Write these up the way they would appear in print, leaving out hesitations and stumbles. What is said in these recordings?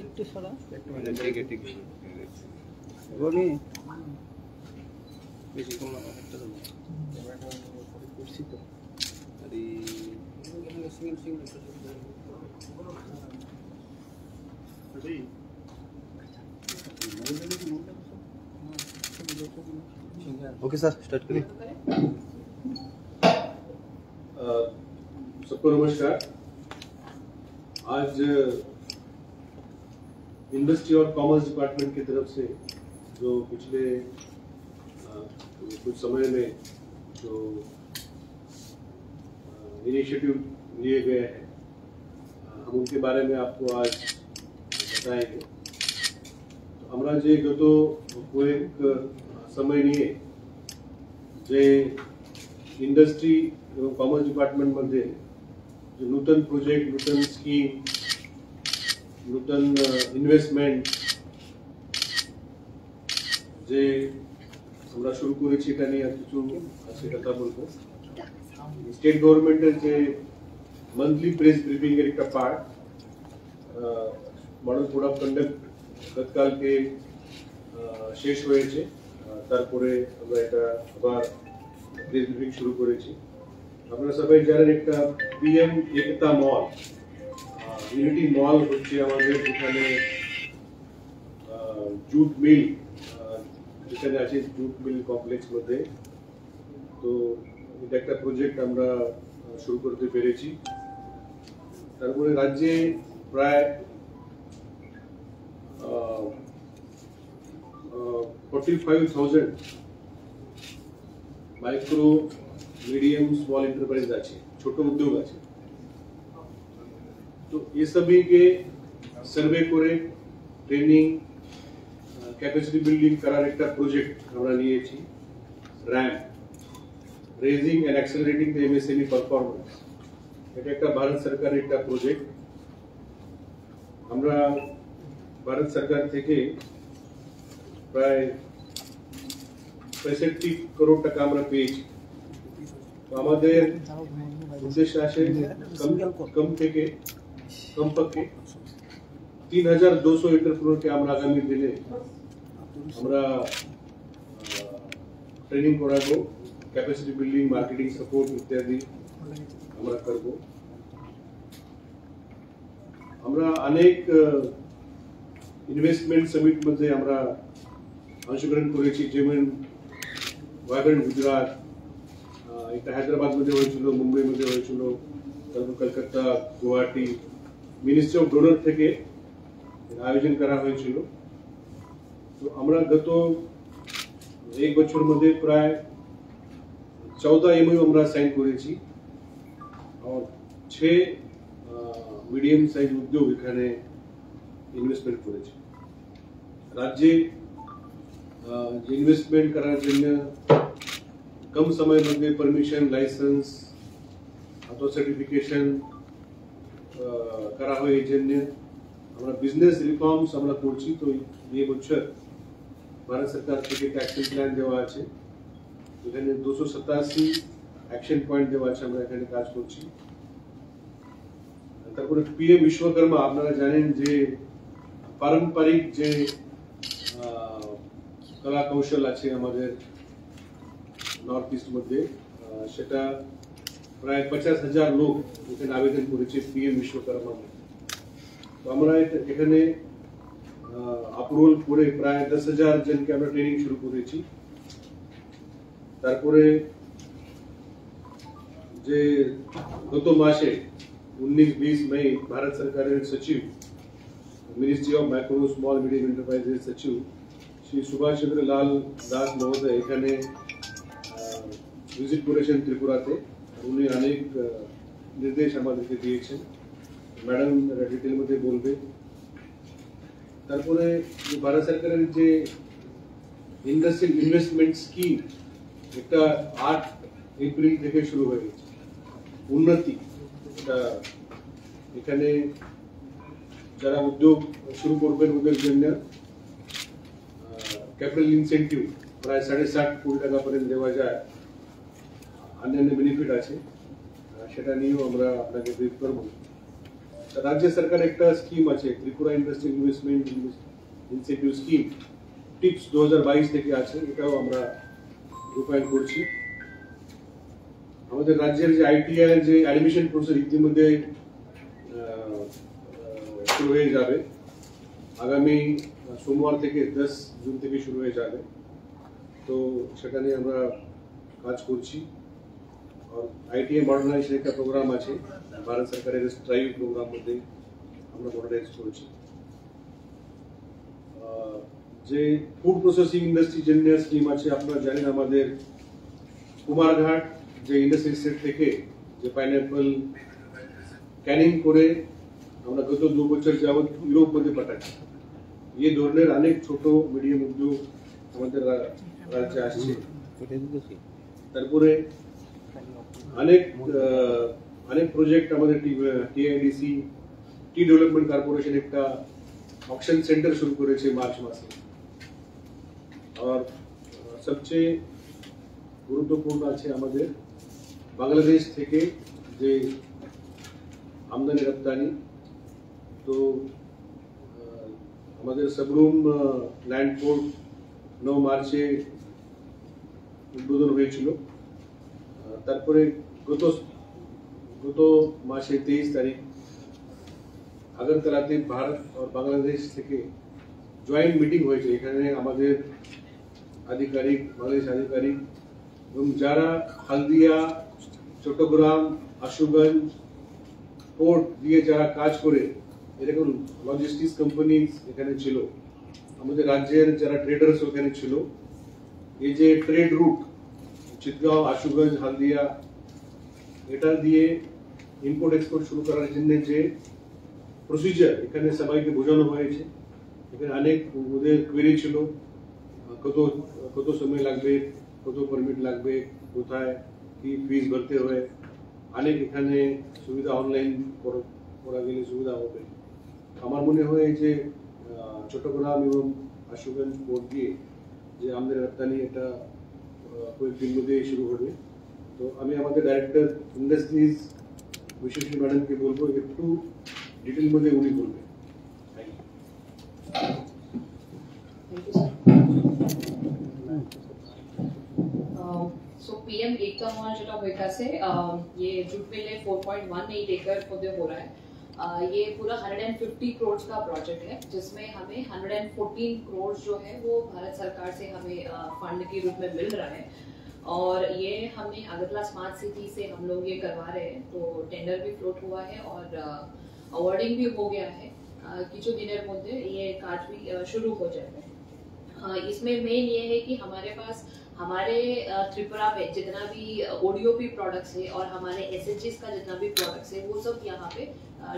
একটু সরা ঠিক আছে ঠিক আছে রবি বেশি কম না একটা তো করছি তো আরে ओके सर स्टार्ट करिए। सबको नमस्कार। आज इंडस्ट्री और कॉमर्स डिपार्टमेंट की तरफ से जो पिछले कुछ समय में जो इनिशिएटिव लिए गए हैं हम उनके बारे में आपको आज बताएंगे। तो हमरा जे गत कয়েক समय নিয়ে যে इंडस्ट्री এবং कॉमर्स डिपार्टमेंट मध्ये जो नूतन प्रोजेक्ट नूतन स्कीम नूतन इन्वेस्टमेंट যে আমরা শুরু করেছি এটা নিয়ে কিছু আজকে কথা বলবো। স্টেট গভর্নমেন্টের যে মান্থলি প্রেস ব্রিফিং এর একটা part model code of conduct গতকালকে শেষ হয়েছে, তারপরে আমরা এটা আবার প্রেস ব্রিফিং শুরু করেছি। আপনারা সবাই জানেন একটা পিএম একতা মল ইউনিটি মল হচ্ছে আমাদের যেখানে জুট মিল যেখানে আছে জুট মিল কমপ্লেক্স মধ্যে। তো এটা একটা প্রজেক্ট আমরা শুরু করতে পেরেছি। তারপরে রাজ্যে প্রায় 45,000 মাইক্রো मीडियम स्मॉल एंटरप्राइज আছে, ছোট উদ্যোগ আছে। তো এই সবই के সার্ভে করে ট্রেনিং ক্যাপাসিটি বিল্ডিং করার একটা প্রজেক্ট আমরা নিয়েছি RAMP raising and accelerating the MSME performance. এটা একটা ভারত সরকারের একটা প্রজেক্ট। আমরা ভারত সরকার থেকে প্রায় 65 কোটি টাকা আমরা পেয়েছি। तो আমাদের উদ্দেশ্য আছে কমপক্ষে 3,200 এন্টারপ্রেনারকে আমরা আগামী দিনে আমরা ট্রেনিং করাবো, ক্যাপাসিটি বিল্ডিং মার্কেটিং সাপোর্ট ইত্যাদি আমরা করব। আমরা অনেক ইনভেস্টমেন্ট সামিট মধ্যে আমরা অংশগ্রহণ করেছি, যেমন ভাইব্রেন্ট গুজরাট একটা হায়দ্রাবাদ মধ্যে হয়েছিল, মুম্বাই মধ্যে হয়েছিল, তারপর Kolkata, Guwahati ministry of DoNER থেকে আয়োজন করা হয়েছিল। তো আমরা গত এক বছর মধ্যে প্রায় 14 এমওইউ আমরা সাইন করেছি আর 6 মিডিয়াম সাইজ উদ্যোগ এখানে ইনভেস্টমেন্ট করেছে। রাজ্যে ইনভেস্টমেন্ট করার জন্য कम समय मध्ये परमिशन लाइसेंस अथवा सर्टिफिकेशन करा হয় এই জন্য আমরা বিজনেস রিফর্মস আমরা করছি। তো এই বছর ভারত সরকার থেকে অ্যাকশন প্ল্যান দেওয়া আছে, এখানে 287 অ্যাকশন পয়েন্ট দেওয়া আছে, আমরা এখানে কাজ করছি। তারপরে পিএম বিশ্বকর্মা আপনারা জানেন যে পারম্পরিক যে কলা কৌশল আছে আমাদের নর্থ ইস্ট মধ্যে, সেটা প্রায় 50,000 লোক এখানে আবেদন করেছে পিএম বিশ্বকর্মা। তো আমরা এখানে অ্যাপ্রুভাল করে প্রায় 10,000 জনকে আমরা ট্রেনিং শুরু করেছি। তারপরে যে গত মাসে 19-20 মে ভারত সরকারের সচিব ministry of micro small medium এন্টারপ্রাইজের সচিব শ্রী সুভাষ চন্দ্র লাল দাস মহোদয় এখানে ভিজিট করেছেন ত্রিপুরাতে। উনি অনেক নির্দেশ আমাদেরকে দিয়েছেন, ম্যাডাম ডিটেল মধ্যে বলবে। তারপরে ভারত সরকারের যে ইন্ডাস্ট্রিয়াল ইনভেস্টমেন্ট স্কিম একটা 8 এপ্রিল থেকে শুরু হয়ে গেছে। উন্নতি এটা এখানে যারা উদ্যোগ শুরু করবেন ওদের জন্য ক্যাপিটাল ইনসেন্টিভ প্রায় 7.5 কোটি টাকা পর্যন্ত দেওয়া যায়। अन्य बेनिफिट আছে, সেটা নিয়েও আমরা আপনাকে ব্রিফ করব। রাজ্য সরকার একটা স্কিম আছে Tripura industrial investment incentive scheme tips 2022 থেকে আছে, এটাও আমরা রূপায়ণ করছি। আমাদের রাজ্যের যে আইটিআই যে অ্যাডমিশন প্রসেস ইতিমধ্যে শুরু হয়ে যাবে, আগামী সোমবার থেকে 10 জুন থেকে শুরু হয়ে যাবে। তো সেটা নিয়ে আমরা কাজ করছি। আর আইটিআই মডার্নাইজেশন একটা প্রোগ্রাম আছে ভারত সরকারের স্ট্রাইভ প্রোগ্রাম মধ্যে আমরা মডার্নাইজ করছি। যে ফুড প্রসেসিং ইন্ডাস্ট্রি জন্য স্কিম আছে, আপনারা জানেন আমাদের কুমারঘাট যে ইন্ডাস্ট্রি সেট থেকে যে পাইনঅ্যাপল ক্যানিং করে আমরা গত 2 বছর যাবত ইউরোপ মধ্যে পাঠাচ্ছি। এই ধরনের অনেক ছোট মিডিয়াম উদ্যোগ আমাদের রাজ্যে আসছে। তারপরে অনেক প্রজেক্ট আমাদের টিআইডিসি টি ডেভেলপমেন্ট কর্পোরেশন একটা অকশন সেন্টার শুরু করেছে মার্চ মাসে। আর সবচেয়ে গুরুত্বপূর্ণ আছে আমাদের বাংলাদেশ থেকে যে আমদানি রপ্তানি। তো আমাদের সাবরুম ল্যান্ড পোর্ট 9 মার্চে উদ্বোধন হয়েছিল। তারপরে গত মাসে 23 তারিখ আগরতলাতে ভারত আর বাংলাদেশ থেকে জয়েন্ট মিটিং হয়েছে। এখানে আমাদের আধিকারিক, বাংলাদেশ আধিকারিক এবং যারা হলদিয়া, চট্টগ্রাম, আশুগঞ্জ পোর্ট দিয়ে যারা কাজ করে এরকম লজিস্টিক্স কোম্পানি এখানে ছিল, আমাদের রাজ্যের যারা ট্রেডার্স ওখানে ছিল। এই যে ট্রেড রুট চিতগাঁও, আশুগঞ্জ, হলদিয়া, এটা দিয়ে ইম্পোর্ট এক্সপোর্ট শুরু করার জন্য যে প্রসিজার এখানে সবাইকে বোঝানো হয়েছে। এখানে অনেক ওদের কোয়েরি ছিল, কত সময় লাগবে, কত পারমিট লাগবে, কোথায় কি ফিস ভরতে হয়। অনেক এখানে সুবিধা অনলাইন করা গেলে সুবিধা হবে। আমার মনে হয় যে চট্টগ্রাম এবং আশুগঞ্জ পোর্ট দিয়ে যে আমাদের রপ্তানি এটা কয়েকদিন মধ্যে শুরু হবে। তো আমি আমাদের ডাইরেক্টর ইন্ডাস্ট্রিজ বিশ্বশ্রী ম্যাডামকে বলবো একটু ডিটেল মধ্যে উনি বলবেন। So PM एकता महाजला विकास है, ये जूट मिल 4.18 एकड़ पौधे हो रहा है। ये पूरा 150 करोड़ का प्रोजेक्ट है, जिसमें हमें 114 करोड़ जो है वो भारत सरकार से हमें फंड के रूप में मिल रहा है। और ये हमने अगरतला स्मार्ट सिटी से हम लोग ये करवा रहे हैं। तो टेंडर भी फ्लोट हुआ है और अवार्डिंग भी हो गया है। किछु दिनों मध्य ये काज भी शुरू हो जाएगा। इसमें मेन ये है कि हमारे पास हमारे त्रिपुरा में जितना भी ओडीओपी प्रोडक्ट्स है और हमारे एसएचजीस का जितना भी प्रोडक्ट्स है वो सब यहाँ पे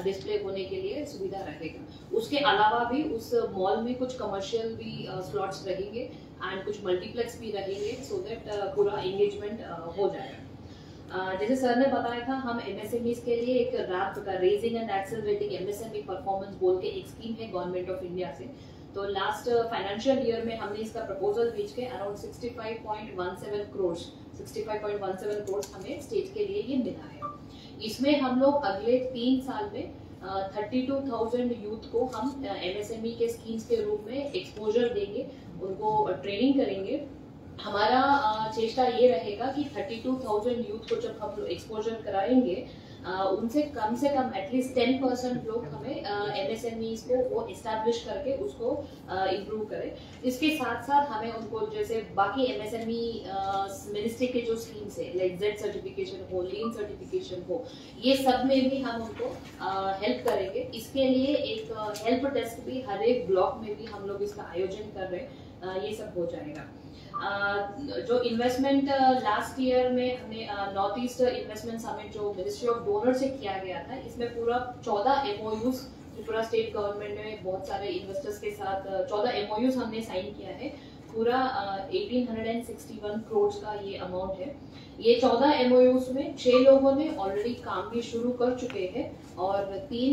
डिस्प्ले होने के लिए सुविधा रहेगा। उसके अलावा भी उस मॉल में कुछ कमर्शियल भी स्लॉट्स रहेंगे एंड कुछ मल्टीप्लेक्स भी रहेंगे, सो दैट पूरा एंगेजमेंट हो जाएगा। जैसे सर ने बताया था, हम एमएसएमईज के लिए एक रैप का raising and accelerating MSME performance बोल के एक स्कीम है गवर्नमेंट ऑफ इंडिया से। तो लास्ट फाइनेंशियल ईयर में हमने इसका प्रपोजल भेज के अराउंड 65.17 करोड़ हमें स्टेट के लिए ये मिला है। इसमें हम लोग अगले 3 साल में 32,000 यूथ को हम एमएसएमई के स्कीम्स के रूप में एक्सपोजर देंगे, उनको ट्रेनिंग करेंगे। हमारा चेष्टा ये रहेगा कि 32,000 यूथ को जब हम लोग एक्सपोजर कराएंगे, उनसे कम एटलीस्ट 10% लोग हमें एमएसएमईज को वो एस्टैब्लिश करके उसको इम्प्रूव करें। इसके साथ साथ हमें उनको जैसे बाकी एमएसएमई मिनिस्ट्री के जो स्कीम्स है, लाइक जेड सर्टिफिकेशन हो, लीन सर्टिफिकेशन हो, ये सब में भी हम उनको हेल्प करेंगे। इसके लिए एक हेल्प डेस्क भी हर एक ब्लॉक में भी हम लोग इसका आयोजन कर रहे हैं। ये सब हो जाएगा। जो इन्वेस्टमेंट लास्ट ईयर में हमने नॉर्थ ईस्ट इन्वेस्टमेंट समिट जो मिनिस्ट्री ऑफ डोनर से किया गया था, इसमें पूरा 14 एमओयूज त्रिपुरा स्टेट गवर्नमेंट ने बहुत सारे इन्वेस्टर्स के साथ 14 एमओयूज हमने साइन किया है। पूरा 1861 करोड़ का ये अमाउंट है। ये 14 एमओयूज में 6 लोगों ने ऑलरेडी काम भी शुरू कर चुके हैं और 3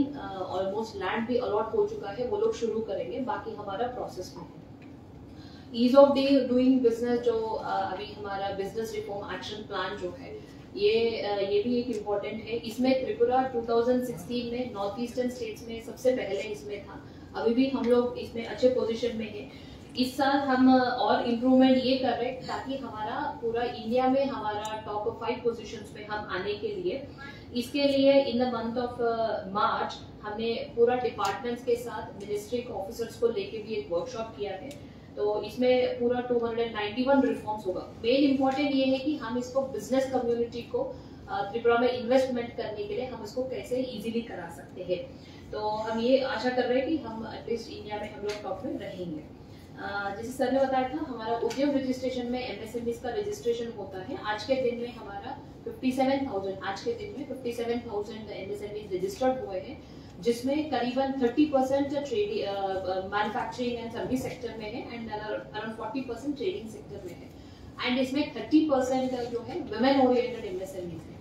ऑलमोस्ट लैंड भी अलॉट हो चुका है, वो लोग शुरू करेंगे, बाकी हमारा प्रोसेस में है। ईज ऑफ डूइंग बिजनेस जो अभी हमारा बिजनेस रिफॉर्म एक्शन प्लान जो है, ये भी एक इम्पोर्टेंट है। इसमें त्रिपुरा 2016 में नॉर्थ ईस्टर्न स्टेट्स में सबसे पहले इसमें था। अभी भी हम लोग इसमें अच्छे पोजीशन में हैं। इस साल हम और इम्प्रूवमेंट ये कर रहे हैं ताकि हमारा पूरा इंडिया में हमारा टॉप 5 पोजीशंस पे हम आने के लिए, इसके लिए in the month of March हमने पूरा डिपार्टमेंट्स के साथ मिनिस्ट्री के ऑफिसर्स को लेके भी एक वर्कशॉप किया है। तो इसमें पूरा 291 रिफॉर्म्स होगा। मेन इम्पोर्टेंट ये है कि हम इसको बिजनेस कम्युनिटी को त्रिपुरा में इन्वेस्टमेंट करने के लिए हम इसको कैसे इजीली करा सकते हैं। तो हम ये आशा कर रहे हैं कि हम एटलीस्ट इंडिया में हम लोग टॉप में रहेंगे। जैसे सर ने बताया था, हमारा उद्यम रजिस्ट्रेशन में एमएसएमईज का रजिस्ट्रेशन होता है। आज के दिन में हमारा 57,000 एमएसएमईज रजिस्टर्ड हुए हैं, जिसमें करीबन 30% मैन्युफैक्चरिंग एंड सर्विस सेक्टर में है एंड अराउंड 40% ट्रेडिंग सेक्टर में है एंड इसमें 30% जो है वुमेन ओरिएंटेड एमएसएमईज है।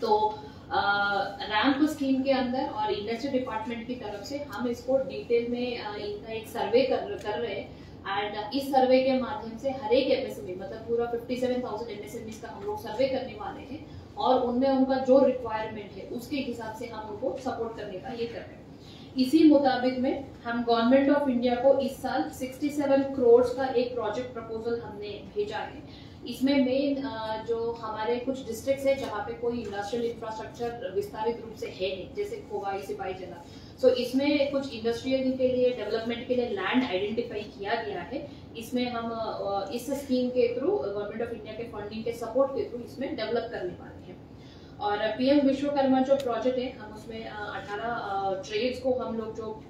तो रैंप स्कीम के अंदर और इंडस्ट्री डिपार्टमेंट की तरफ से हम इसको डिटेल में इनका एक सर्वे कर रहे हैं एंड इस सर्वे के माध्यम से हर एक एमएसएमई मतलब पूरा 57,000 एमएसएमईज का हम लोग सर्वे करने वाले हैं और उनमें उनका जो रिक्वायरमेंट है उसके हिसाब से हम उनको सपोर्ट करने का ये कर रहे हैं। इसी मुताबिक में हम गवर्नमेंट ऑफ इंडिया को इस साल 67 करोड़ का एक प्रोजेक्ट प्रपोजल हमने भेजा है। इसमें मेन जो हमारे कुछ डिस्ट्रिक्ट्स है जहाँ पे कोई इंडस्ट्रियल इंफ्रास्ट्रक्चर विस्तारित रूप से है नहीं, जैसे खोवाई सिपाही जिला, सो इसमें कुछ इंडस्ट्रियल के लिए डेवलपमेंट के लिए लैंड आइडेंटिफाई किया गया है। इसमें हम इस स्कीम के थ्रू गवर्नमेंट ऑफ इंडिया के फंडिंग के सपोर्ट के थ्रू इसमें डेवलप करने वाले हैं। और पीएम विश्वकर्मा जो प्रोजेक्ट है, हम उसमें 18 ट्रेड्स को हम लोग जो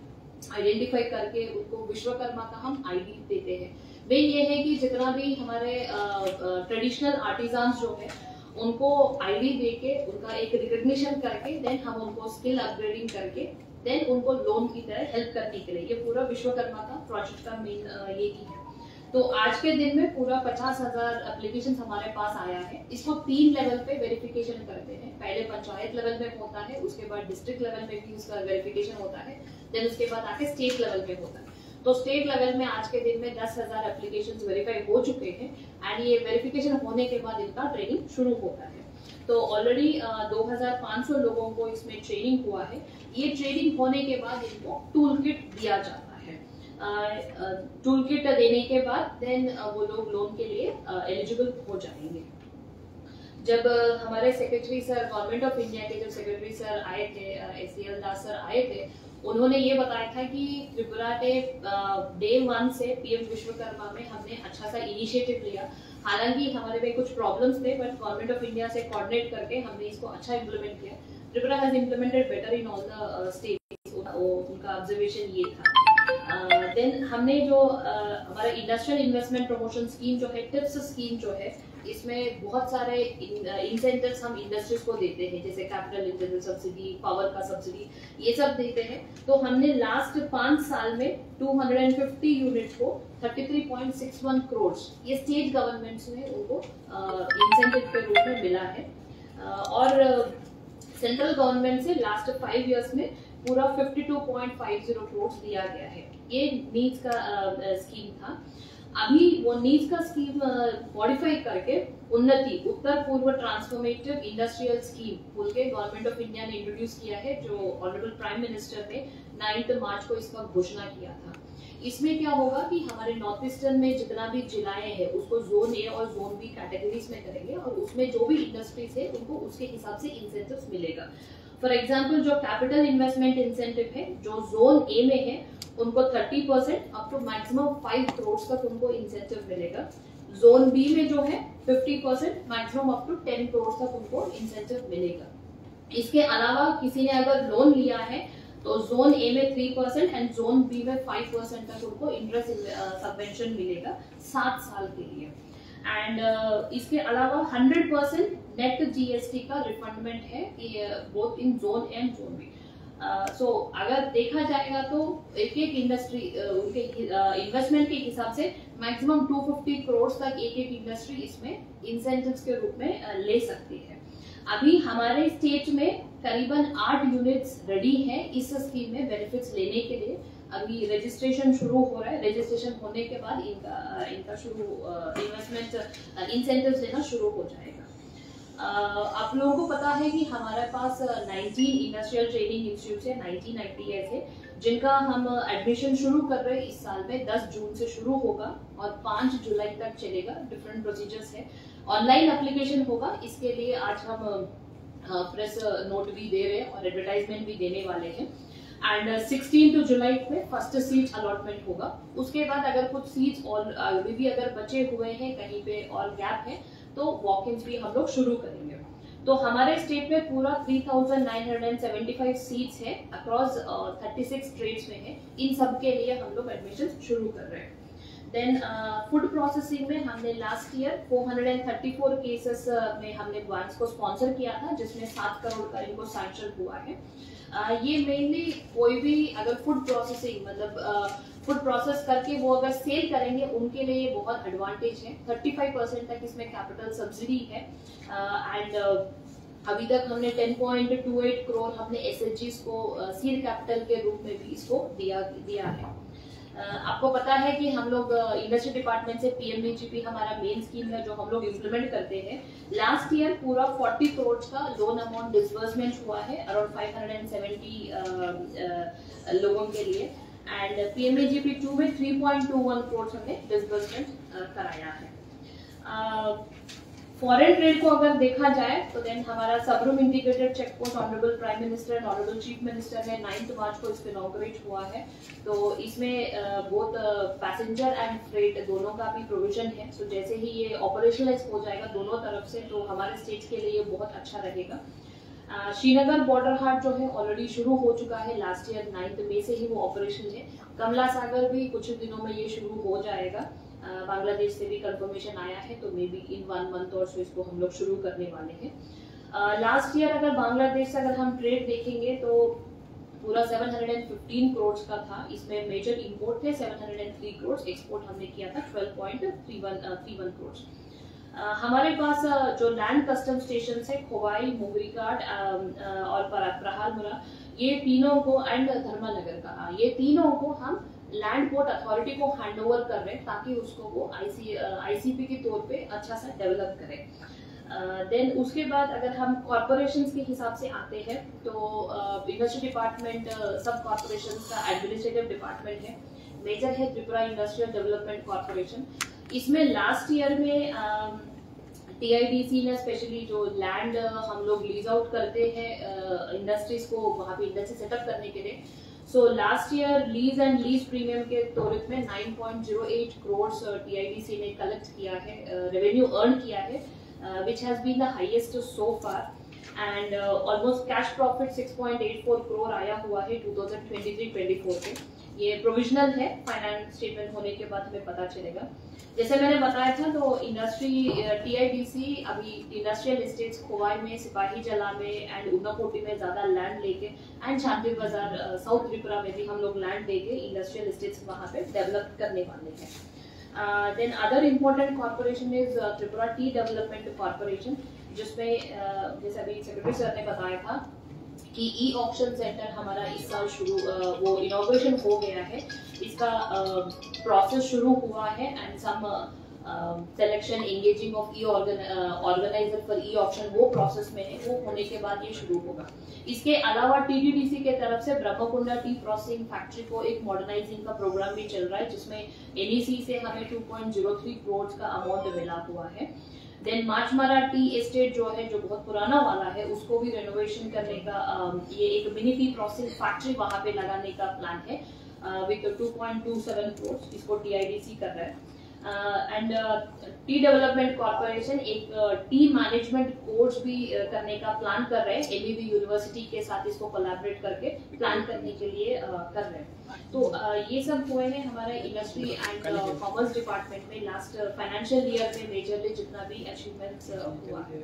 आइडेंटिफाई करके उनको विश्वकर्मा का हम आईडी देते हैं। मेन ये है कि जितना भी हमारे ट्रेडिशनल आर्टिजान्स जो है उनको आईडी देके उनका एक रिकॉग्निशन करके देन हम उनको स्किल अपग्रेडिंग करके देन उनको लोन की तरह हेल्प करने के लिए ये पूरा विश्वकर्मा का प्रोजेक्ट का मेन ये ही है। तो आज के दिन में पूरा 50,000 एप्लीकेशन हमारे पास आया है। इसको 3 लेवल पे वेरिफिकेशन करते हैं। पहले पंचायत लेवल में होता है, उसके बाद डिस्ट्रिक्ट लेवल में भी उसका वेरिफिकेशन होता है, देन उसके बाद आके स्टेट लेवल पे होता है। तो स्टेट लेवल में आज के दिन में 10,000 एप्लीकेशंस वेरीफाई हो चुके हैं एंड ये वेरिफिकेशन होने के बाद इनका ट्रेनिंग शुरू होता है। तो ऑलरेडी 2,500 लोगों को इसमें ट्रेनिंग हुआ है। ये ट्रेनिंग होने के बाद इनको टूल किट दिया जाता है। टूल किट देने के बाद देन वो लोग लोन के लिए एलिजिबल हो जाएंगे। जब हमारे secretary sir government of India के जब सेक्रेटरी सर आए थे, SCL दास सर आए थे, उन्होंने ये बताया था कि त्रिपुरा ने डे 1 से पीएम विश्वकर्मा में हमने अच्छा सा इनिशिएटिव लिया। हालांकि हमारे में कुछ प्रॉब्लम्स थे बट गवर्नमेंट ऑफ इंडिया से कोऑर्डिनेट करके हमने इसको अच्छा इम्प्लीमेंट किया। Tripura has implemented better in all the states, उनका ऑब्जर्वेशन ये था। देन हमने जो हमारा इंडस्ट्रियल इन्वेस्टमेंट प्रमोशन स्कीम जो है, टिप्स स्कीम जो है, इसमें बहुत सारे इंसेंटिव्स हम इंडस्ट्रीज को देते हैं, जैसे कैपिटल इंसेंटिव सब्सिडी, पावर का सब्सिडी, ये सब देते हैं। तो हमने लास्ट 5 साल में 250 यूनिट को 33.61 करोड़ ये स्टेट गवर्नमेंट्स ने उनको इंसेंटिव के रूप में मिला है और सेंट्रल गवर्नमेंट से लास्ट 5 इयर्स में पूरा 52.50 करोड़ दिया गया है। ये नीड्स का स्कीम था। अभी वो नीड्स का स्कीम मॉडिफाई करके उन्नति उत्तर पूर्व ट्रांसफॉर्मेटिव इंडस्ट्रियल स्कीम बोल के गवर्नमेंट ऑफ इंडिया ने इंट्रोड्यूस किया है, जो ऑनरेबल प्राइम मिनिस्टर ने 9 मार्च को इसका घोषणा किया था। इसमें क्या होगा कि हमारे नॉर्थ ईस्टर्न में जितना भी जिलाएं हैं उसको जोन ए और जोन बी कैटेगरीज में करेंगे और उसमें जो भी इंडस्ट्रीज है उनको उसके हिसाब से इंसेंटिव्स मिलेगा। फॉर एग्जाम्पल जो कैपिटल इन्वेस्टमेंट इंसेंटिव है जो जोन ए में है उनको 30% अप टू मैक्सिमम 5 करोड़ तक उनको इंसेंटिव मिलेगा। जोन बी में जो है 50% मैक्सिमम अप टू 10 करोड़ तक उनको इंसेंटिव मिलेगा। इसके अलावा किसी ने अगर लोन लिया है तो जोन ए में 3% एंड जोन बी में 5% तक उनको इंटरेस्ट सबवेंशन मिलेगा 7 साल के लिए। एंड इसके अलावा 100% नेट जीएसटी का रिफंडमेंट है both in zone A and zone B. So अगर देखा जाएगा तो एक इंडस्ट्री उनके इन्वेस्टमेंट के हिसाब से मैक्सिमम 250 करोड़ तक एक इंडस्ट्री इसमें इंसेंटिव्स के रूप में ले सकती है। अभी हमारे स्टेट में करीबन 8 यूनिट्स रेडी है इस स्कीम में बेनिफिट्स लेने के लिए। अभी रजिस्ट्रेशन शुरू हो रहा है, रजिस्ट्रेशन होने के बाद इनका शुरू इन्वेस्टमेंट इंसेंटिव्स लेना शुरू हो जाएगा। आप लोगों को पता है कि हमारे पास 19 इंडस्ट्रियल ट्रेनिंग इंस्टीट्यूट है, 19 ITIs है, जिनका हम एडमिशन शुरू कर रहे हैं इस साल में। 10 जून से शुरू होगा और 5 जुलाई तक चलेगा। डिफरेंट प्रोसीजर्स है, ऑनलाइन एप्लीकेशन होगा। इसके लिए आज हम प्रेस नोट भी दे रहे हैं और एडवर्टाइजमेंट भी देने वाले हैं। एंड 16 जुलाई में फर्स्ट सीट अलॉटमेंट होगा। उसके बाद अगर कुछ सीट्स और अभी भी अगर बचे हुए हैं, कहीं पे और गैप है, तो वॉक-इन्स भी हम लोग शुरू करेंगे। तो हमारे स्टेट में पूरा 3975 सीट्स है, अक्रॉस 36 ट्रेड्स में है। इन सब के लिए हम लोग एडमिशन शुरू कर रहे हैं। देन फूड प्रोसेसिंग में हमने लास्ट ईयर 434 केसेस में हमने ग्रांट्स को स्पॉन्सर किया था, जिसमें 7 करोड़ का इनको सैंक्शन हुआ है। ये मेनली कोई भी अगर फूड प्रोसेसिंग मतलब फूड प्रोसेस करके वो अगर सेल करेंगे, उनके लिए ये बहुत एडवांटेज है। 35% तक इसमें कैपिटल सब्सिडी है। एंड अभी तक हमने 10.28 करोड़ हमने SHGs को सीड कैपिटल के रूप में भी इसको दिया है। आपको पता है कि हम लोग इंडस्ट्री डिपार्टमेंट से PMBGP हमारा मेन स्कीम है, जो हम लोग इम्प्लीमेंट करते हैं। लास्ट ईयर पूरा 40 करोड़ का लोन अमाउंट डिसबर्समेंट हुआ है, अराउंड 570 लोगों के लिए। एंड PMBGP 2 में 3.21 करोड़ हमने डिसबर्समेंट कराया है। फॉरेन ट्रेड को अगर देखा जाए तो देन हमारा Sabroom integrated check post honourable prime minister and honourable chief minister ने 9 मार्च को इसको इनॉग्रेट हुआ है। तो इसमें बोथ पैसेंजर एंड फ्रेट दोनों का भी प्रोविजन है। सो जैसे ही ये ऑपरेशनलाइज हो जाएगा दोनों तरफ से, तो हमारे स्टेट के लिए ये बहुत अच्छा रहेगा। श्रीनगर बॉर्डर हाट जो है ऑलरेडी शुरू हो चुका है, लास्ट ईयर 9 मई से ही वो ऑपरेशन है। कमला सागर भी कुछ दिनों में ये शुरू हो जाएगा। बांग्लादेश से भी कंफर्मेशन आया है, तो मे बी इन 1 मंथ और सो इसको हम लोग शुरू करने वाले हैं। लास्ट ईयर अगर बांग्लादेश से अगर हम ट्रेड देखेंगे तो पूरा 715 करोड़ का था। इसमें मेजर इंपोर्ट थे 703 करोड़, एक्सपोर्ट हमने किया था 12.31 करोड़। हमारे पास जो लैंड कस्टम स्टेशन है, खोवाई, मुगरीघाट और प्रहारमुरा, ये तीनों को एंड धर्मानगर का, ये तीनों को हम लैंड पोर्ट अथॉरिटी को हैंड ओवर कर रहे हैं, ताकि उसको वो ICP के तौर पे अच्छा सा डेवलप करें। देन उसके बाद अगर हम कॉर्पोरेशंस के हिसाब से आते हैं, तो इंडस्ट्री डिपार्टमेंट सब कॉर्पोरेशंस का एडमिनिस्ट्रेटिव डिपार्टमेंट है। मेजर है त्रिपुरा इंडस्ट्रियल डेवलपमेंट कॉर्पोरेशन। इसमें लास्ट ईयर में TIDC ने स्पेशली जो लैंड हम लोग लीज आउट करते हैं इंडस्ट्रीज को, वहाँ पे इंडस्ट्री सेटअप करने के लिए। So last year lease and lease premium के तौर में 9.08 करोड़ TIDC ने कलेक्ट किया है, रेवेन्यू अर्न किया है, which has been the highest so far. And almost cash profit 6.84 crore आया हुआ है 2023-24 में। ये प्रोविजनल है, फाइनेंस स्टेटमेंट होने के बाद हमें पता चलेगा। जैसे मैंने बताया था, तो इंडस्ट्री TIDC अभी इंडस्ट्रियल एस्टेट्स खोवाई में, सिपाही जला में एंड उन्नाकोटी में ज्यादा लैंड लेके, एंड शांति बाजार साउथ त्रिपुरा में भी हम लोग लैंड लेके इंडस्ट्रियल एस्टेट्स वहाँ पे डेवलप करने वाले हैं। Then other important corporation is Tripura tea development corporation, जिसमें जैसे अभी सेक्रेटरी सर ने बताया था कि ऑक्शन सेंटर हमारा इस साल शुरू वो इनॉग्रेशन हो गया है। इसका प्रोसेस शुरू हुआ है and some selection engaging of organiser for auction वो प्रोसेस में है। वो होने के बाद ये शुरू होगा। इसके अलावा TTDC के तरफ से ब्रह्मकुंडा टी प्रोसेसिंग फैक्ट्री को एक मॉडर्नाइजिंग का प्रोग्राम भी चल रहा है, जिसमें NEC से हमें 2.03 करोड़ का अमाउंट मिला हुआ है। देन माचमारा टी एस्टेट जो है, जो बहुत पुराना वाला है, उसको भी रेनोवेशन करने का ये एक मिनी टी प्रोसेसिंग फैक्ट्री वहां पे लगाने का प्लान है विद 2.27 करोड़। इसको TIDC कर रहा है। एंड टी डेवलपमेंट कॉर्पोरेशन एक टी मैनेजमेंट कोर्स भी करने का प्लान कर रहे हैं। LEV यूनिवर्सिटी के साथ इसको कोलैबोरेट करके प्लान करने के लिए कर रहे हैं। तो ये सब हुए हैं हमारे इंडस्ट्री एंड कॉमर्स डिपार्टमेंट में लास्ट फाइनेंशियल ईयर में मेजरली जितना भी अचीवमेंट्स हुआ है।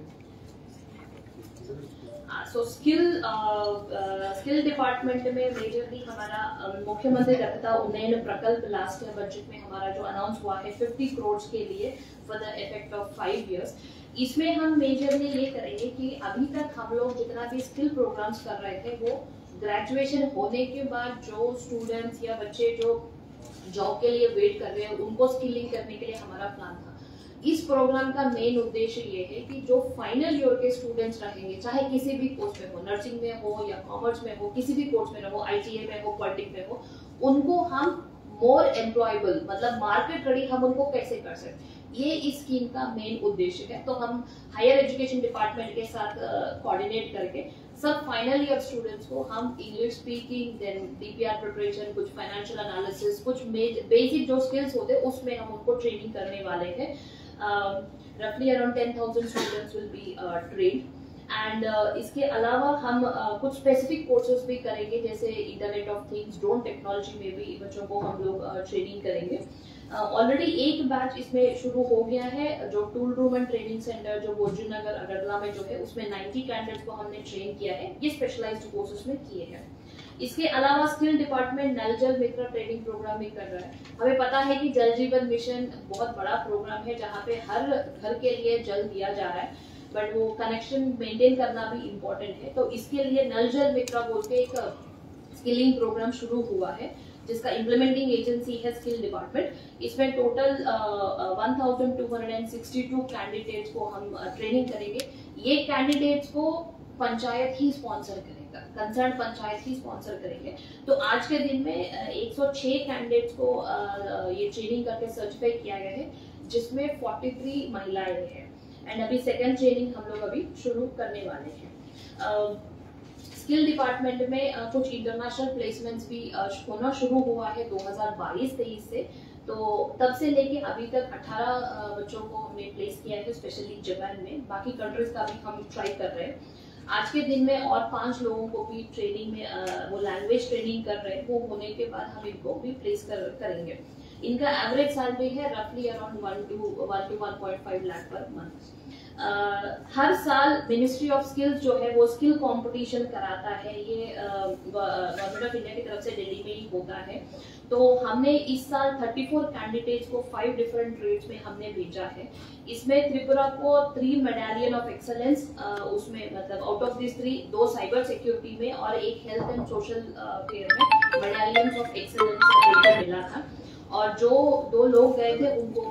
सो स्किल डिपार्टमेंट में मेजरली हमारा मुख्यमंत्री दक्षता उन्नयन प्रकल्प लास्ट बजट में हमारा जो अनाउंस हुआ है 50 करोड़ के लिए for the effect of 5 years. इसमें हम मेजरली ये करेंगे कि अभी तक हम लोग जितना भी स्किल प्रोग्राम्स कर रहे थे, वो ग्रेजुएशन होने के बाद जो स्टूडेंट्स या बच्चे जो जॉब के लिए वेट कर रहे हैं, उनको स्किलिंग करने के लिए हमारा प्लान था। इस प्रोग्राम का मेन उद्देश्य ये है कि जो फाइनल ईयर के स्टूडेंट्स रहेंगे, चाहे किसी भी कोर्स में हो, नर्सिंग में हो या कॉमर्स में हो, किसी भी कोर्स में हो, ITA में हो, पॉलिटिक में हो, उनको हम मोर एम्प्लॉयबल मतलब मार्केट रेडी हम उनको कैसे कर सकते, ये इस स्कीम का मेन उद्देश्य है। तो हम हायर एजुकेशन डिपार्टमेंट के साथ कोऑर्डिनेट करके सब फाइनल ईयर स्टूडेंट्स को हम English speaking, then DPR preparation, कुछ फाइनेंशियल एनालिसिस, कुछ बेसिक जो स्किल्स होते हैं उसमें हम उनको ट्रेनिंग करने वाले हैं। roughly around 10,000 students will be trained and इसके अलावा हम कुछ स्पेसिफिक कोर्सेज भी करेंगे, जैसे internet of things, drone technology में भी बच्चों को हम लोग ट्रेनिंग करेंगे। ऑलरेडी एक बैच इसमें शुरू हो गया है, जो tool room and training centre जो बोर्जी नगर अगरतला में जो है उसमें 90 कैंडिडेट्स को हमने ट्रेन किया है, ये स्पेशलाइज्ड कोर्सेज में किए हैं। इसके अलावा स्किल डिपार्टमेंट नल जल मित्र ट्रेनिंग प्रोग्राम भी कर रहा है। हमें पता है कि जल जीवन मिशन बहुत बड़ा प्रोग्राम है जहाँ पे हर घर के लिए जल दिया जा रहा है, बट वो कनेक्शन मेंटेन करना भी इम्पोर्टेंट है। तो इसके लिए नल जल मित्र बोल के एक स्किलिंग प्रोग्राम शुरू हुआ है जिसका इम्प्लीमेंटिंग एजेंसी है स्किल डिपार्टमेंट। इसमें टोटल 1262 कैंडिडेट्स को हम ट्रेनिंग करेंगे। ये कैंडिडेट्स को पंचायत ही स्पॉन्सर करेगा, कंसर्न पंचायत ही स्पॉन्सर करेंगे। तो आज के दिन में 106 कैंडिडेट्स को ये ट्रेनिंग करके सर्टिफाई किया गया है, जिसमें 43 महिलाएं हैं। एंड अभी सेकेंड ट्रेनिंग हम लोग अभी शुरू करने वाले हैं। स्किल डिपार्टमेंट में कुछ इंटरनेशनल प्लेसमेंट्स भी होना शुरू हुआ है 2022-23 से। तो तब से लेके अभी तक 18 बच्चों को हमने प्लेस किया है, स्पेशली जापान में। बाकी कंट्रीज का भी हम ट्राई कर रहे हैं। आज के दिन में और 5 लोगों को भी ट्रेनिंग में वो लैंग्वेज ट्रेनिंग कर रहे हैं, वो होने के बाद हम इनको भी प्लेस करेंगे। इनका एवरेज सैलरी है रफली around 1 to 1.5 lakh per month. हर साल मिनिस्ट्री ऑफ स्किल्स जो है वो स्किल कंपटीशन कराता है, ये गवर्नमेंट ऑफ इंडिया की तरफ से दिल्ली में ही होता है। तो हमने इस साल 34 कैंडिडेट्स को 5 डिफरेंट ट्रेड्स में हमने भेजा है। इसमें त्रिपुरा को 3 मेडालियन ऑफ एक्सेलेंस, उसमें मतलब out of this 3 2 cyber security में और एक हेल्थ एंड सोशल केयर में मेडालियंस ऑफ एक्सेलेंस मिला था। और जो 2 लोग गए थे उनको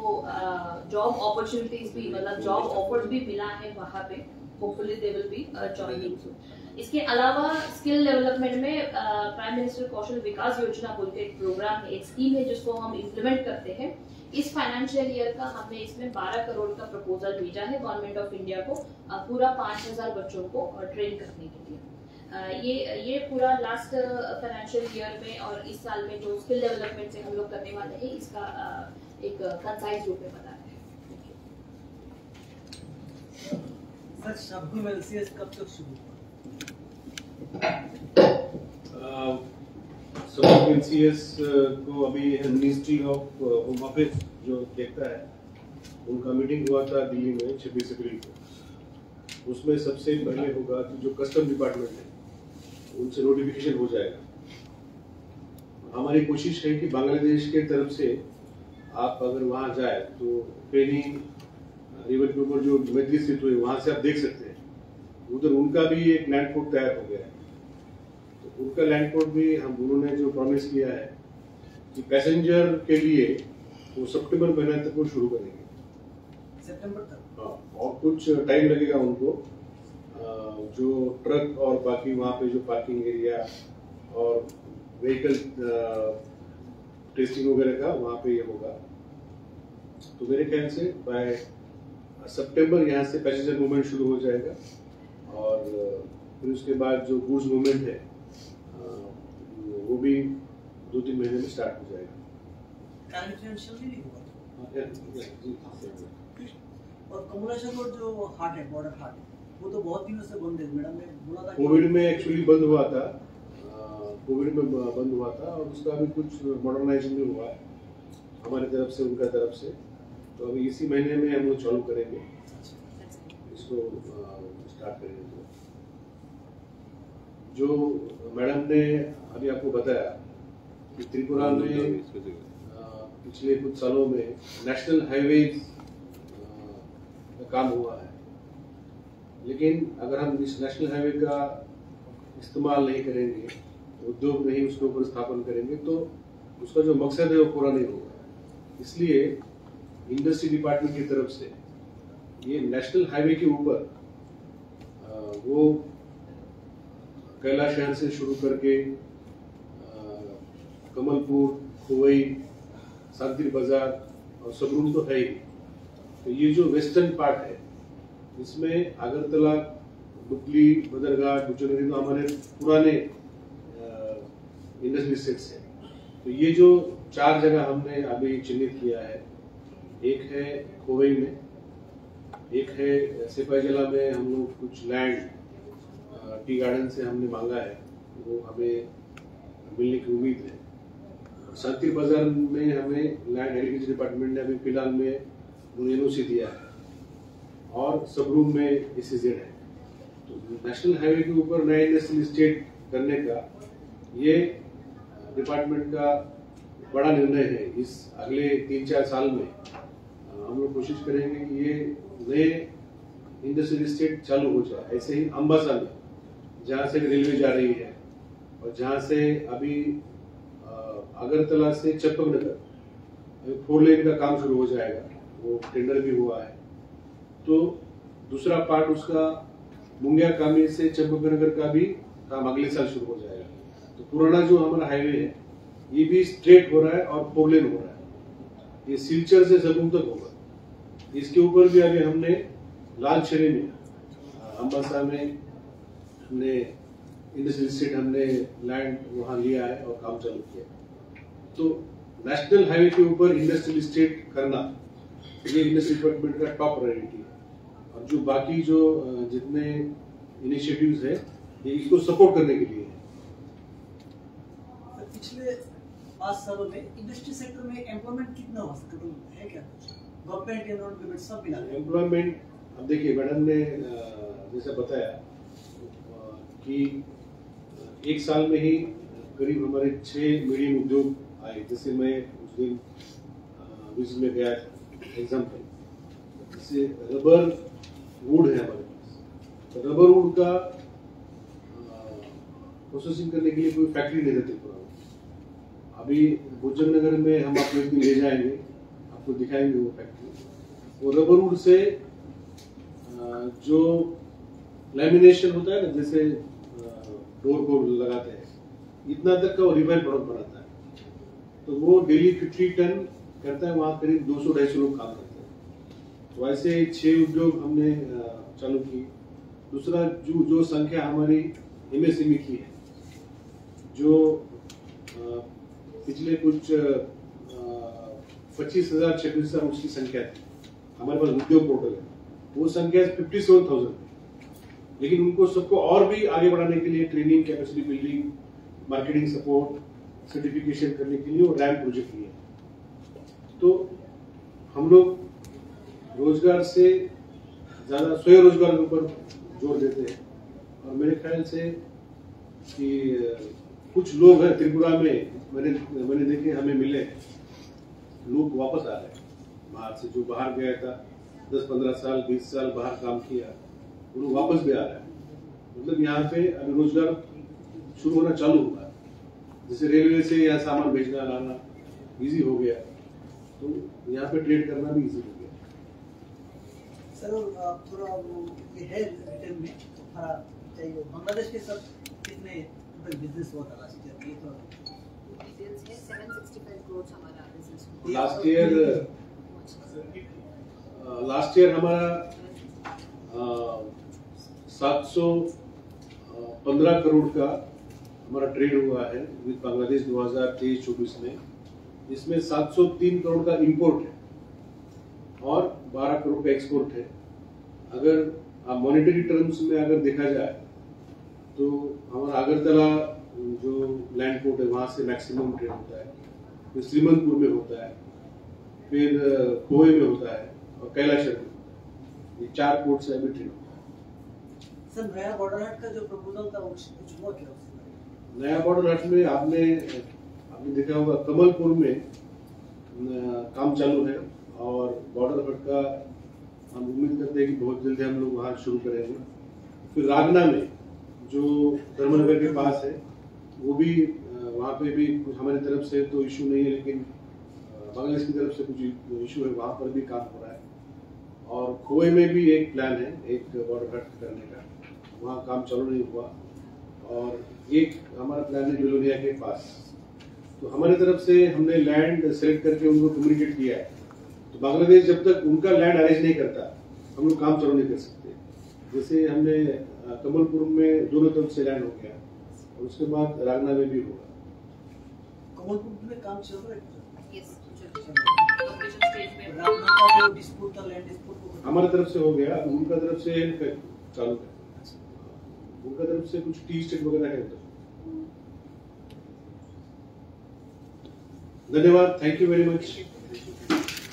जॉब अपॉर्चुनिटीज भी मतलब जॉब ऑफर्स भी मिला है वहाँ पे। Hopefully they will be joining soon. इसके अलावा स्किल डेवलपमेंट में प्राइम मिनिस्टर कौशल विकास योजना बोल के एक प्रोग्राम है, एक स्कीम है जिसको हम इम्प्लीमेंट करते हैं। इस फाइनेंशियल ईयर का हमने इसमें 12 करोड़ का प्रपोजल भेजा है गवर्नमेंट ऑफ इंडिया को, पूरा 5000 बच्चों को ट्रेन करने के लिए। ये पूरा लास्ट फाइनेंशियल ईयर में और इस साल में जो स्किल डेवलपमेंट से हम लोग करने वाले हैं, इसका एक कंसाइज रूप में बताते हैं। सर, शबनम LCS कब तक शुरू शबनम LCS को अभी मिनिस्ट्री ऑफ होम ऑफिस जो देखता है, उनका मीटिंग हुआ था दिल्ली में 26 अप्रैल को। उसमें सबसे पहले होगा कि जो कस्टम डिपार्टमेंट है उनसे नोटिफिकेशन हो जाएगा। हमारी कोशिश है कि बांग्लादेश के तरफ से आप अगर वहां जाए तो फेनी रिवर के ऊपर जो मैत्री स्थित हुई वहां से आप देख सकते हैं। उधर उनका भी एक लैंड पोर्ट तैयार हो गया है। तो उनका लैंड पोर्ट भी उन्होंने जो प्रॉमिस किया है कि पैसेंजर के लिए वो सितंबर महीने तक वो शुरू करेंगे, सितंबर तक। हाँ, और कुछ टाइम लगेगा उनको। जो ट्रक और बाकी वहाँ पे जो पार्किंग एरिया और व्हीकल टेस्टिंग वगैरह का वहाँ पे ये होगा। तो मेरे ख्याल से बाय सितंबर यहाँ से पैसेंजर मूवमेंट शुरू हो जाएगा और फिर उसके बाद जो गुड्स मूवमेंट है वो भी 2-3 महीने में स्टार्ट हो जाएगा। और कमुलेशन रोड जो हाट है, बॉर्डर हाट, वो तो बहुत दिनों से बंद है। मैडम ने बोला था कोविड में एक्चुअली बंद हुआ था, कोविड में बंद हुआ था और उसका भी कुछ मॉडर्नाइजेशन भी हुआ है हमारी तरफ से, उनका तरफ से। तो अभी इसी महीने में हम लोग चालू करेंगे, इसको स्टार्ट करेंगे। जो मैडम ने अभी आपको बताया कि त्रिपुरा में पिछले कुछ सालों में नेशनल हाईवेज का काम हुआ है, लेकिन अगर हम इस नेशनल हाईवे का इस्तेमाल नहीं करेंगे, उद्योग नहीं उसके ऊपर स्थापन करेंगे, तो उसका जो मकसद है वो पूरा नहीं होगा। इसलिए इंडस्ट्री डिपार्टमेंट की तरफ से ये नेशनल हाईवे के ऊपर वो कैलाश शहर से शुरू करके कमलपुर, खोवई, शांति बाजार और सबरूम तो है ही। तो ये जो वेस्टर्न पार्ट है इसमें अगरतला, डुगली, बदरघाट, बुचनगरी तो हमारे पुराने इंडस्ट्री सेट्स है। तो ये जो 4 जगह हमने अभी चिन्हित किया है, एक है खोवई में, एक है सिपाही जला में हम लोग कुछ लैंड टी गार्डन से हमने मांगा है, वो हमें मिलने की उम्मीद है। शांति बाजार में हमें लैंड एग्रीकल्चर डिपार्टमेंट ने अभी फिलहाल में एनओसी दिया है और सबरूम में एसईजेड है। तो नेशनल हाईवे के ऊपर नया इंडस्ट्रियल एस्टेट करने का ये डिपार्टमेंट का बड़ा निर्णय है। इस अगले 3-4 साल में हम लोग कोशिश करेंगे कि ये नए इंडस्ट्रियल एस्टेट चालू हो जाए। ऐसे ही अम्बासा में जहाँ से रेलवे जा रही है और जहाँ से अभी अगरतला से चंपकनगर 4 लेन का काम शुरू हो जाएगा, वो टेंडर भी हुआ है। तो दूसरा पार्ट उसका मुंगिया कामी से चंपकनगर का भी काम अगले साल शुरू हो जाएगा। तो पुराना जो हमारा हाईवे है ये भी स्ट्रेट हो रहा है और 4 लेन हो रहा है। ये सिलचर से सबरूम तक होगा। इसके ऊपर भी अभी हमने लाल छेरे में अम्बासा में हमने इंडस्ट्रियल एस्टेट हमने लैंड वहां लिया है और काम चालू किया। तो नेशनल हाईवे के ऊपर इंडस्ट्रियल एस्टेट करना ये इंडस्ट्री डिपार्टमेंट का टॉप प्रायोरिटी है। और जो बाकी जो जितने इनिशिएटिव्स है ये इसको सपोर्ट करने के लिए है। पिछले 5 सालों में इंडस्ट्री सेक्टर में एम्प्लॉयमेंट कितना हो सकता है, क्या गवर्नमेंट या नॉन गवर्नमेंट सब मिला के? एम्प्लॉयमेंट अब देखिए, मैडम ने जैसे बताया कि एक साल में ही करीब हमारे 6 मीडियम उद्योग आए। जैसे मैं उस दिन विजिट में गया था, एग्जाम्पल जैसे रबर वुड है हमारे पास। तो रबर वुड का प्रोसेसिंग करने के लिए कोई फैक्ट्री नहीं रहती पुराना। अभी बुचननगर में हम आपको एक दिन ले जाएंगे, आपको दिखाएंगे वो फैक्ट्री। वो रबर वुड से जो लैमिनेशन होता है ना, जैसे डोर को लगाते हैं, इतना तक का वो रिफाइंड प्रोडक्ट बनाता है। तो वो डेली 50 टन करता है, वहाँ करीब 200-250 लोग काम करते हैं। तो ऐसे 6 उद्योग हमने चालू की। दूसरा जो संख्या हमारी एमएसएमई की है, जो पिछले कुछ 25,000-26,000 उसकी संख्या थी हमारे पास उद्योग पोर्टल है, वो संख्या 57,000 है। लेकिन उनको सबको और भी आगे बढ़ाने के लिए training, capacity building, marketing support, certification करने के लिए वो रैंप प्रोजेक्ट लिया। तो हम लोग रोजगार से ज्यादा स्वयं रोजगार के ऊपर जोर देते हैं। और मेरे ख्याल से कि कुछ लोग हैं त्रिपुरा में, मैंने देखे, हमें मिले, लोग वापस आ रहे हैं बाहर से। जो बाहर गया था 10-15 साल 20 साल बाहर काम किया, वो लोग वापस भी आ रहे हैं। मतलब यहाँ पे अभी रोजगार शुरू होना चालू हुआ है। जैसे रेलवे से यहाँ सामान भेजना लाना इजी हो गया, तो यहाँ पे ट्रेड करना भी इजी हो गया। सर थोड़ा वो ये है रिटर्न में थोड़ा चाहिए, बांग्लादेश के सब कितने बिजनेस हुआ था लास्ट ईयर? ये तो डिटेल्स है 765 करोड़ हमारा बिजनेस हुआ। लास्ट ईयर हमारा 715 करोड़ का हमारा ट्रेड हुआ है विद बांग्लादेश 2023-24 में। इसमें 703 करोड़ का इंपोर्ट है और 12 करोड़ का एक्सपोर्ट है। अगर आप मॉनेटरी टर्म्स में अगर देखा जाए तो हमारा अगरतला जो लैंड पोर्ट है वहां से मैक्सिमम ट्रेड होता है, फिर श्रीमंतपुर में होता है, फिर खोवे में होता है और कैलाशर में। ये 4 पोर्ट से अभी ट्रेड होता है। सर नया बॉर्डर हाट का जो प्रपोजल था वो कुछ हुआ क्या? नया बॉर्डर हाट में आपने देखा होगा कमलपुर में काम चालू है और बॉर्डर हाट का हम उम्मीद करते हैं कि बहुत जल्दी हम लोग वहाँ शुरू करेंगे। फिर रागना में जो धर्मनगर के पास है वो भी, वहाँ पे भी कुछ हमारी तरफ से तो इशू नहीं है, लेकिन बांग्लादेश की तरफ से कुछ इशू है, वहाँ पर भी काम हो रहा है। और खोए में भी एक प्लान है एक बॉर्डर हट करने का, वहाँ काम चालू नहीं हुआ। और एक हमारा प्लान है जुलोनिया के पास। तो हमारी तरफ से हमने लैंड सेलेक्ट करके उनको कम्युनिकेट किया है। तो बांग्लादेश जब तक उनका लैंड अरेंज नहीं करता हम लोग काम चालू नहीं कर सकते। जैसे हमने कमलपुर में दोनों तरफ से लैंड हो गया और उसके बाद रागना में भी होगा। कमलपुर में काम चल रहा है। Yes, completion stage में रामना का जो डिस्प्यूट था, लैंड डिस्प्यूट हमारी तरफ से हो गया, उनका तरफ से चालू है। उनका तरफ से कुछ टी स्टेट वगैरह है उधर। धन्यवाद, थैंक यू वेरी मच।